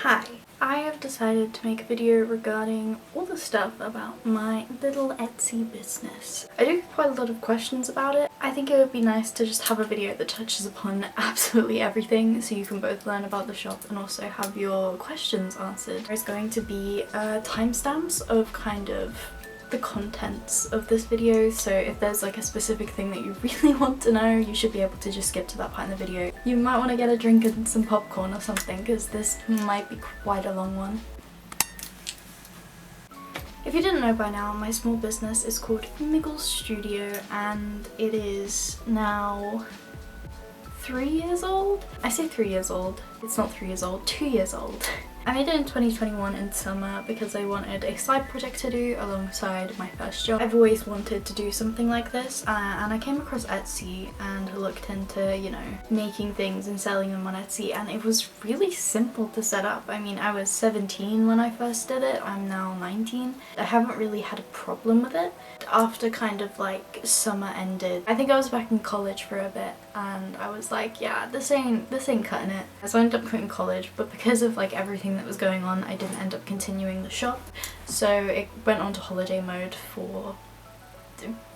Hi, I have decided to make a video regarding all the stuff about my little Etsy business. I do get quite a lot of questions about it. I think it would be nice to just have a video that touches upon absolutely everything so you can both learn about the shop and also have your questions answered. There's going to be timestamps of kind of the contents of this video, so if there's like a specific thing that you really want to know, you should be able to just skip to that part in the video. You might want to get a drink and some popcorn or something because this might be quite a long one. If you didn't know by now, my small business is called Miggle Studio and it is now 3 years old? I say 3 years old. It's not 3 years old, 2 years old. I made it in 2021 in summer because I wanted a side project to do alongside my first job. I've always wanted to do something like this and I came across Etsy and looked into, you know, making things and selling them on Etsy, and it was really simple to set up. I mean, I was 17 when I first did it. I'm now 19. I haven't really had a problem with it. After kind of like summer ended, I think I was back in college for a bit and I was like, yeah, this ain't cutting it. So I ended up quitting college, but because of like everything that was going on, I didn't end up continuing the shop, so it went on to holiday mode for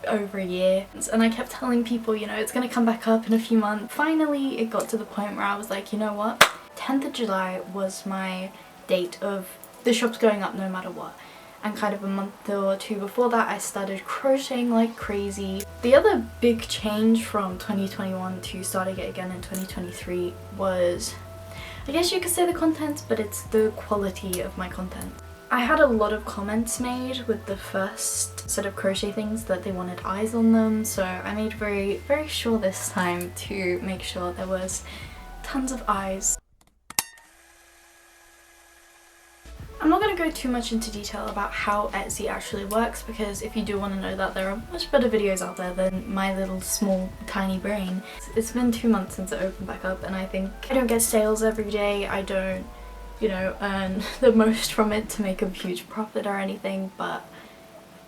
over a year, and I kept telling people, you know, it's gonna come back up in a few months. Finally it got to the point where I was like, you know what, 10th of July was my date of the shop's going up no matter what. And kind of a month or two before that I started crocheting like crazy. The other big change from 2021 to starting it again in 2023 was, I guess you could say, the content, but it's the quality of my content. I had a lot of comments made with the first set of crochet things that they wanted eyes on them, so I made very sure this time to make sure there was tons of eyes. I'm not going to go too much into detail about how Etsy actually works, because if you do want to know that, there are much better videos out there than my little small tiny brain. It's been 2 months since it opened back up and I think I don't get sales every day. I don't, you know, earn the most from it to make a huge profit or anything, but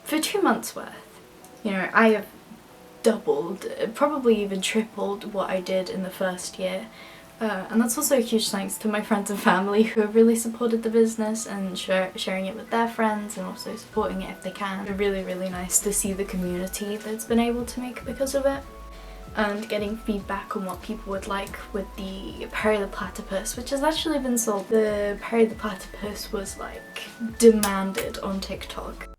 for 2 months worth, you know, I have doubled, probably even tripled what I did in the first year. And that's also a huge thanks to my friends and family who have really supported the business and sharing it with their friends and also supporting it if they can. It's really nice to see the community that's been able to make because of it, and getting feedback on what people would like with the Perry the Platypus, which has actually been sold. The Perry the Platypus was like demanded on TikTok.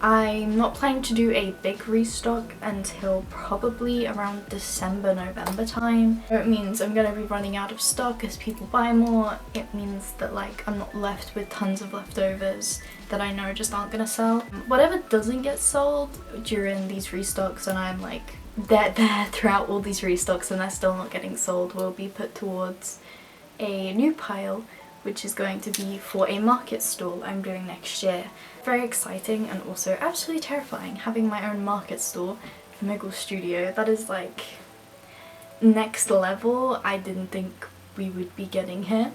I'm not planning to do a big restock until probably around December, November time. So it means I'm going to be running out of stock as people buy more. It means that like I'm not left with tons of leftovers that I know just aren't going to sell. Whatever doesn't get sold during these restocks, and I'm like they're there throughout all these restocks and they're still not getting sold, will be put towards a new pile, which is going to be for a market stall I'm doing next year. Very exciting and also absolutely terrifying, having my own market stall for Miggle Studio. That is like next level. I didn't think we would be getting here.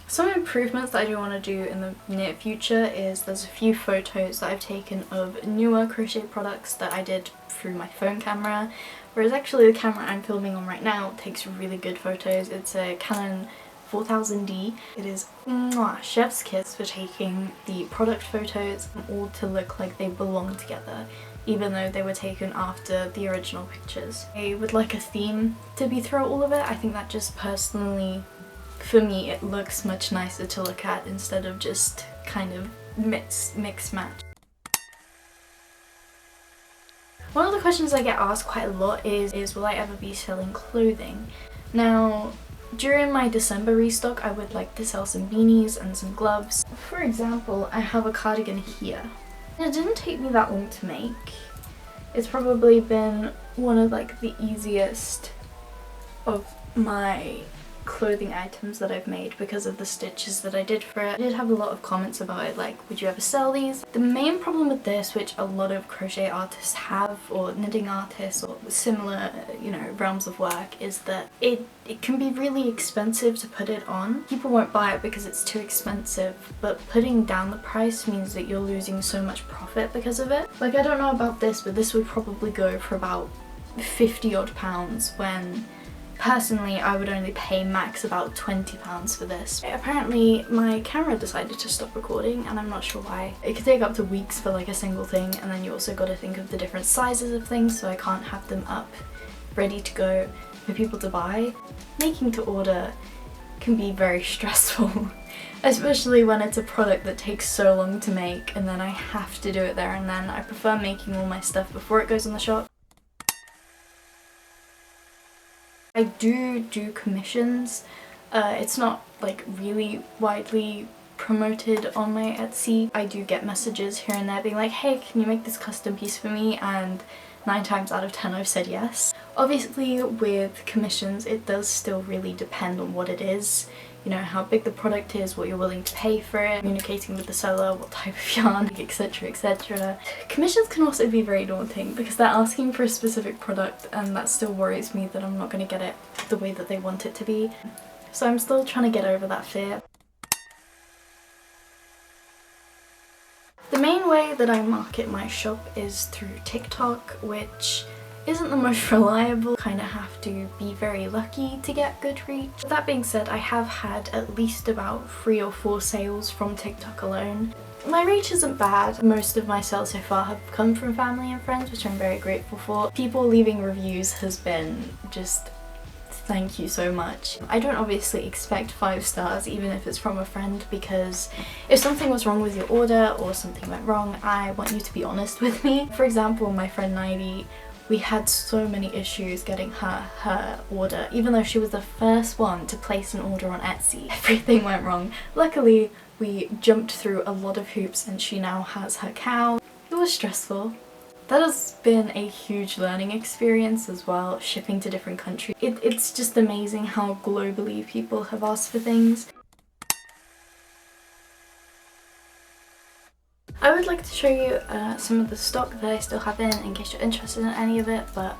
Some improvements that I do want to do in the near future is there's a few photos that I've taken of newer crochet products that I did through my phone camera, whereas actually the camera I'm filming on right now takes really good photos. It's a Canon 4000D. It is chef's kiss for taking the product photos all to look like they belong together, even though they were taken after the original pictures. I would like a theme to be throughout all of it. I think that just personally, for me, it looks much nicer to look at instead of just kind of mix match. One of the questions I get asked quite a lot is will I ever be selling clothing? Now, during my December restock I would like to sell some beanies and some gloves. For example, I have a cardigan here. It didn't take me that long to make. It's probably been one of like the easiest of my clothing items that I've made because of the stitches that I did for it. I did have a lot of comments about it, like, would you ever sell these? The main problem with this, which a lot of crochet artists have, or knitting artists, or similar, you know, realms of work, is that it can be really expensive to put it on. People won't buy it because it's too expensive, but putting down the price means that you're losing so much profit because of it. Like, I don't know about this, but this would probably go for about 50 odd pounds when personally I would only pay max about £20 for this. Apparently my camera decided to stop recording and I'm not sure why. It could take up to weeks for like a single thing, and then you also got to think of the different sizes of things, so I can't have them up ready to go for people to buy. Making to order can be very stressful, especially when it's a product that takes so long to make and then I have to do it there and then. I prefer making all my stuff before it goes on the shop. I do commissions. It's not like really widely promoted on my Etsy. I do get messages here and there being like, hey, can you make this custom piece for me? And 9 times out of 10 I've said yes. Obviously with commissions it does still really depend on what it is. You know, how big the product is, what you're willing to pay for it, communicating with the seller, what type of yarn, etc, etc. Commissions can also be very daunting because they're asking for a specific product and that still worries me that I'm not going to get it the way that they want it to be. So I'm still trying to get over that fear. The main way that I market my shop is through TikTok, which isn't the most reliable. Kind of have to be very lucky to get good reach. That being said, I have had at least about 3 or 4 sales from TikTok alone. My reach isn't bad. Most of my sales so far have come from family and friends, which I'm very grateful for. People leaving reviews has been just thank you so much. I don't obviously expect 5 stars even if it's from a friend, because if something was wrong with your order or something went wrong, I want you to be honest with me. For example, my friend Nidy, we had so many issues getting her order, even though she was the first one to place an order on Etsy. Everything went wrong. Luckily, we jumped through a lot of hoops and she now has her cow. It was stressful. That has been a huge learning experience as well, shipping to different countries. It's just amazing how globally people have asked for things. I would like to show you some of the stock that I still have in case you're interested in any of it, but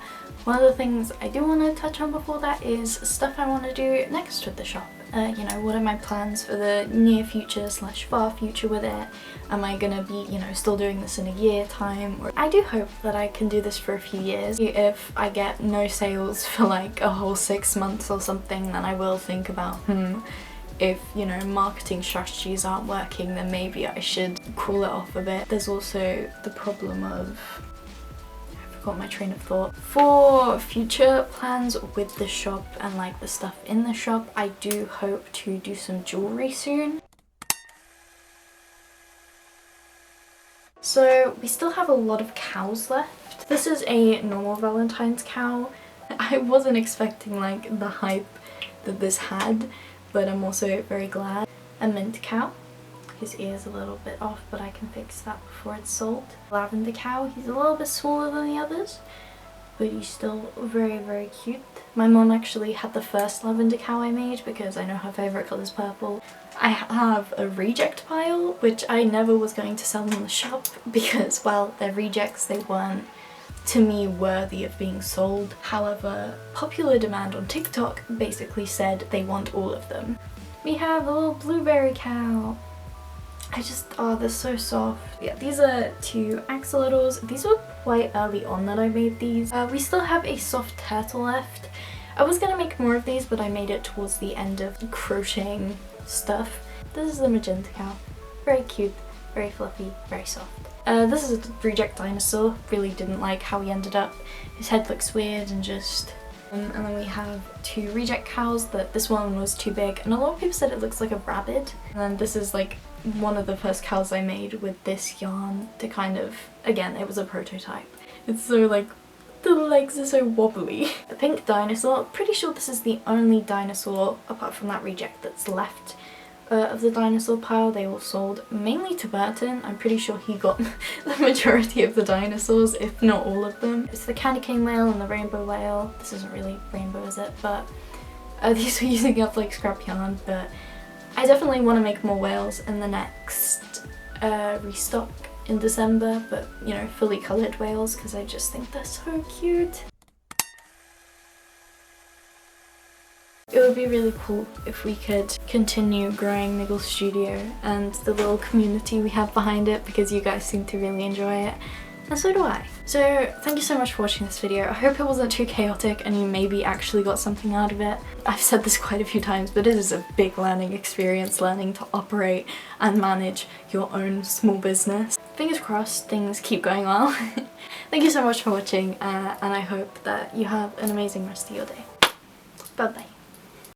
one of the things I do want to touch on before that is stuff I want to do next with the shop. You know, what are my plans for the near future / far future with it? Am I gonna be, you know, still doing this in a year time? Or I do hope that I can do this for a few years. If I get no sales for like a whole 6 months or something, then I will think about, if, you know, marketing strategies aren't working, then maybe I should cool it off a bit. There's also the problem of, I forgot my train of thought. For future plans with the shop and like the stuff in the shop, I do hope to do some jewellery soon. So we still have a lot of cows left. This is a normal Valentine's cow. I wasn't expecting like the hype that this had, but I'm also very glad. A mint cow. His ear's a little bit off, but I can fix that before it's sold. Lavender cow. He's a little bit smaller than the others, but he's still very, very cute. My mom actually had the first lavender cow I made because I know her favourite colour is purple. I have a reject pile, which I never was going to sell in the shop because, well, they're rejects. They weren't, to me, worthy of being sold. However, popular demand on TikTok basically said they want all of them. We have a little blueberry cow. Oh, they're so soft. Yeah, these are 2 axolotls. These were quite early on that I made these. We still have a soft turtle left. I was gonna make more of these, but I made it towards the end of crocheting stuff. This is the magenta cow. Very cute, very fluffy, very soft. This is a reject dinosaur. Really didn't like how he ended up. His head looks weird and just... and then we have 2 reject cows. This one was too big, and a lot of people said it looks like a rabbit. And then this is like one of the first cows I made with this yarn to kind of... again, it was a prototype. It's so like... the legs are so wobbly. A pink dinosaur. Pretty sure this is the only dinosaur, apart from that reject, that's left of the dinosaur pile. They all sold mainly to Burton. I'm pretty sure he got the majority of the dinosaurs, if not all of them. It's the candy cane whale and the rainbow whale. This isn't really rainbow, is it? But these are using up like scrap yarn, but I definitely want to make more whales in the next restock in December, but you know, fully coloured whales, because I just think they're so cute. It would be really cool if we could continue growing Niggle Studio and the little community we have behind it, because you guys seem to really enjoy it. and so do I. So thank you so much for watching this video. I hope it wasn't too chaotic and you maybe actually got something out of it. I've said this quite a few times, but it is a big learning experience, learning to operate and manage your own small business. Fingers crossed things keep going well. Thank you so much for watching, and I hope that you have an amazing rest of your day. Bye bye.